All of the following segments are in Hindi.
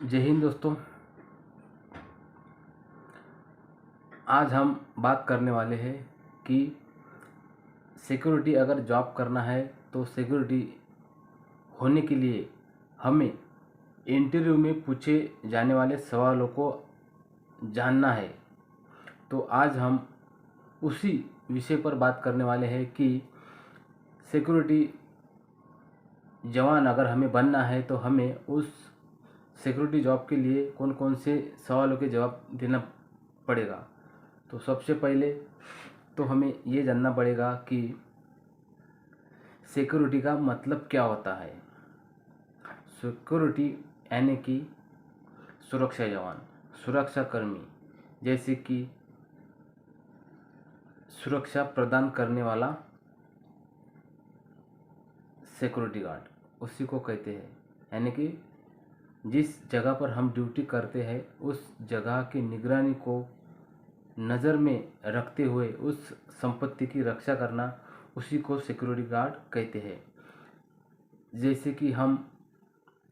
जय हिंद दोस्तों। आज हम बात करने वाले हैं कि सिक्योरिटी अगर जॉब करना है तो सिक्योरिटी होने के लिए हमें इंटरव्यू में पूछे जाने वाले सवालों को जानना है। तो आज हम उसी विषय पर बात करने वाले हैं कि सिक्योरिटी जवान अगर हमें बनना है तो हमें उस सिक्योरिटी जॉब के लिए कौन कौन से सवालों के जवाब देना पड़ेगा। तो सबसे पहले तो हमें ये जानना पड़ेगा कि सिक्योरिटी का मतलब क्या होता है। सिक्योरिटी यानी कि सुरक्षा जवान, सुरक्षा कर्मी, जैसे कि सुरक्षा प्रदान करने वाला सिक्योरिटी गार्ड उसी को कहते हैं। यानी कि जिस जगह पर हम ड्यूटी करते हैं उस जगह की निगरानी को नज़र में रखते हुए उस संपत्ति की रक्षा करना, उसी को सिक्योरिटी गार्ड कहते हैं। जैसे कि हम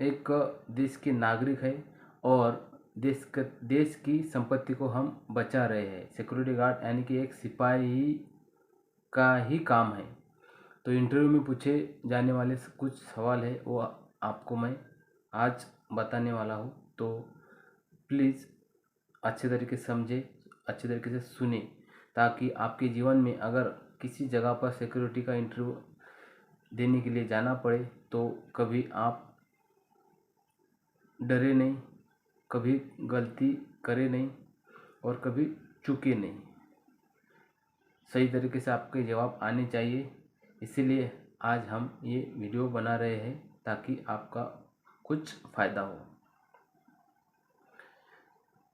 एक देश के नागरिक हैं और देश की संपत्ति को हम बचा रहे हैं। सिक्योरिटी गार्ड यानी कि एक सिपाही का ही काम है। तो इंटरव्यू में पूछे जाने वाले कुछ सवाल है वो आपको मैं आज बताने वाला हूँ। तो प्लीज़ अच्छे तरीके से समझे, अच्छे तरीके से सुने, ताकि आपके जीवन में अगर किसी जगह पर सिक्योरिटी का इंटरव्यू देने के लिए जाना पड़े तो कभी आप डरे नहीं, कभी गलती करे नहीं और कभी चूके नहीं। सही तरीके से आपके जवाब आने चाहिए। इसीलिए आज हम ये वीडियो बना रहे हैं ताकि आपका कुछ फ़ायदा हो।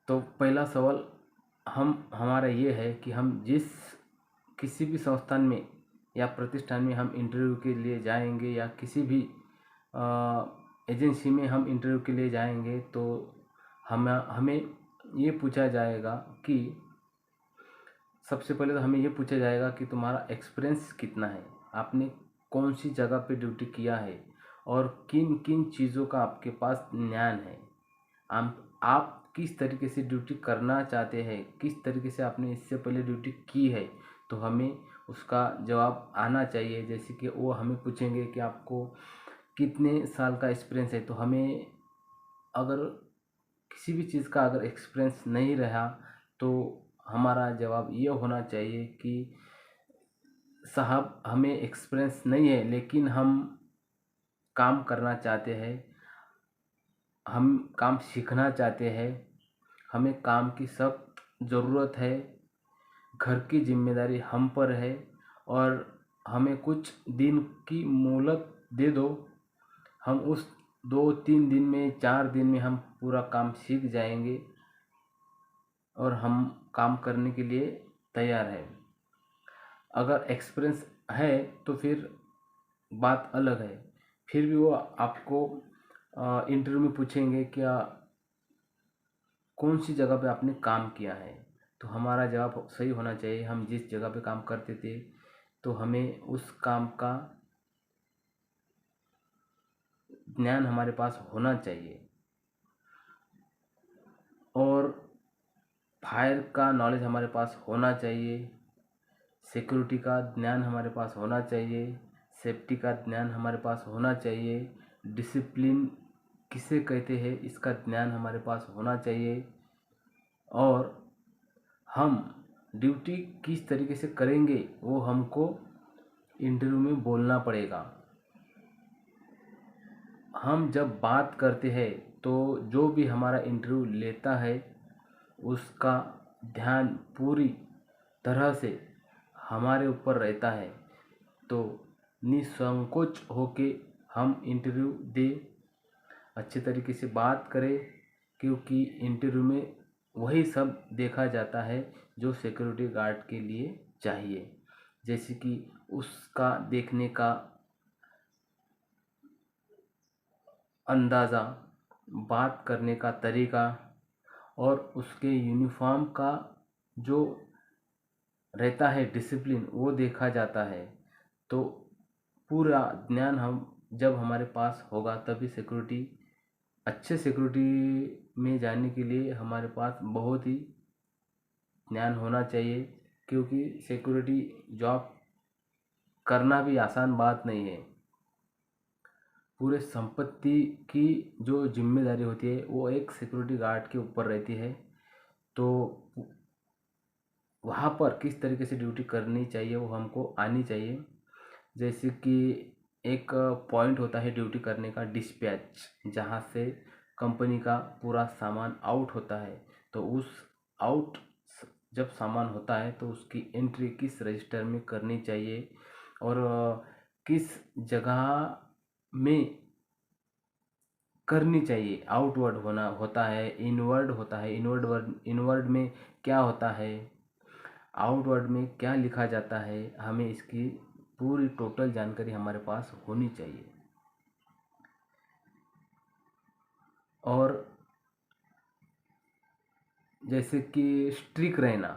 तो पहला सवाल हमारा ये है कि हम किसी भी संस्थान में या प्रतिष्ठान में हम इंटरव्यू के लिए जाएंगे या किसी भी एजेंसी में हम इंटरव्यू के लिए जाएंगे तो हमें ये पूछा जाएगा कि सबसे पहले तो हमें ये पूछा जाएगा कि तुम्हारा एक्सपीरियंस कितना है, आपने कौन सी जगह पे ड्यूटी किया है और किन किन चीज़ों का आपके पास ज्ञान है। आप किस तरीके से ड्यूटी करना चाहते हैं, किस तरीके से आपने इससे पहले ड्यूटी की है, तो हमें उसका जवाब आना चाहिए। जैसे कि वो हमें पूछेंगे कि आपको कितने साल का एक्सपीरियंस है, तो हमें अगर किसी भी चीज़ का अगर एक्सपीरियंस नहीं रहा तो हमारा जवाब ये होना चाहिए कि साहब हमें एक्सपीरियंस नहीं है लेकिन हम काम करना चाहते हैं, हम काम सीखना चाहते हैं, हमें काम की सख्त ज़रूरत है, घर की जिम्मेदारी हम पर है और हमें कुछ दिन की मोहलत दे दो। हम उस 2-3 दिन में 4 दिन में हम पूरा काम सीख जाएंगे और हम काम करने के लिए तैयार है। अगर एक्सपीरियंस है तो फिर बात अलग है। फिर भी वो आपको इंटरव्यू में पूछेंगे क्या कौन सी जगह पे आपने काम किया है, तो हमारा जवाब सही होना चाहिए। हम जिस जगह पे काम करते थे तो हमें उस काम का ज्ञान हमारे पास होना चाहिए और फायर का नॉलेज हमारे पास होना चाहिए, सिक्योरिटी का ज्ञान हमारे पास होना चाहिए, सेफ्टी का ज्ञान हमारे पास होना चाहिए, डिसिप्लिन किसे कहते हैं इसका ज्ञान हमारे पास होना चाहिए और हम ड्यूटी किस तरीके से करेंगे वो हमको इंटरव्यू में बोलना पड़ेगा। हम जब बात करते हैं तो जो भी हमारा इंटरव्यू लेता है उसका ध्यान पूरी तरह से हमारे ऊपर रहता है। तो निसंकोच होके हम इंटरव्यू दे, अच्छे तरीके से बात करें, क्योंकि इंटरव्यू में वही सब देखा जाता है जो सिक्योरिटी गार्ड के लिए चाहिए। जैसे कि उसका देखने का अंदाज़ा, बात करने का तरीका और उसके यूनिफॉर्म का जो रहता है डिसिप्लिन वो देखा जाता है। तो पूरा ज्ञान हम जब हमारे पास होगा तभी सिक्योरिटी अच्छे सिक्योरिटी में जाने के लिए हमारे पास बहुत ही ज्ञान होना चाहिए, क्योंकि सिक्योरिटी जॉब करना भी आसान बात नहीं है। पूरे संपत्ति की जो जिम्मेदारी होती है वो एक सिक्योरिटी गार्ड के ऊपर रहती है। तो वहाँ पर किस तरीके से ड्यूटी करनी चाहिए वो हमको आनी चाहिए। जैसे कि एक पॉइंट होता है ड्यूटी करने का, डिस्पैच, जहाँ से कंपनी का पूरा सामान आउट होता है। तो उस आउट जब सामान होता है तो उसकी एंट्री किस रजिस्टर में करनी चाहिए, और किस जगह में करनी चाहिए। आउटवर्ड होना होता है, इनवर्ड होता है, इनवर्ड में क्या होता है, आउटवर्ड में क्या लिखा जाता है, हमें इसकी पूरी टोटल जानकारी हमारे पास होनी चाहिए। और जैसे कि स्ट्रिक रहना,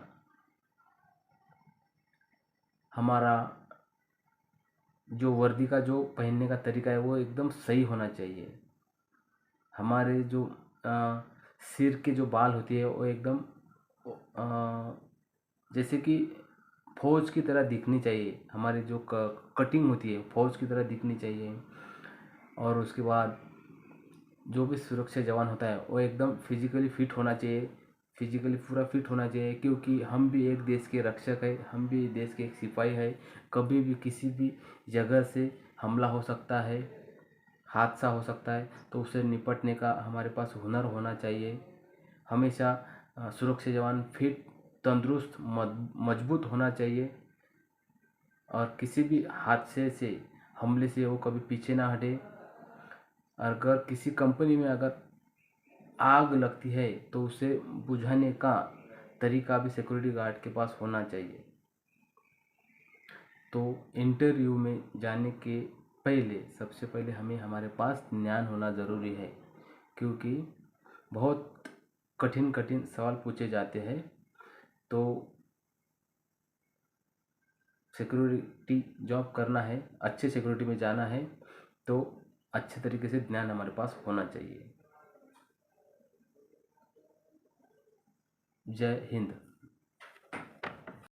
हमारा जो वर्दी का जो पहनने का तरीका है वो एकदम सही होना चाहिए। हमारे जो सिर के जो बाल होती है वो एकदम जैसे कि फौज की तरह दिखनी चाहिए। हमारी जो कटिंग होती है फौज की तरह दिखनी चाहिए। और उसके बाद जो भी सुरक्षा जवान होता है वो एकदम फिजिकली फिट होना चाहिए, फिजिकली पूरा फिट होना चाहिए, क्योंकि हम भी एक देश के रक्षक है, हम भी देश के एक सिपाही है। कभी भी किसी भी जगह से हमला हो सकता है, हादसा हो सकता है, तो उससे निपटने का हमारे पास हुनर होना चाहिए। हमेशा सुरक्षा जवान फिट, तंदुरुस्त, मजबूत होना चाहिए, और किसी भी हादसे से, हमले से वो कभी पीछे ना हटे। अगर किसी कंपनी में अगर आग लगती है तो उसे बुझाने का तरीका भी सिक्योरिटी गार्ड के पास होना चाहिए। तो इंटरव्यू में जाने के पहले सबसे पहले हमें हमारे पास ज्ञान होना ज़रूरी है, क्योंकि बहुत कठिन कठिन सवाल पूछे जाते हैं। तो सिक्योरिटी जॉब करना है, अच्छे सिक्योरिटी में जाना है, तो अच्छे तरीके से ज्ञान हमारे पास होना चाहिए। जय हिंद।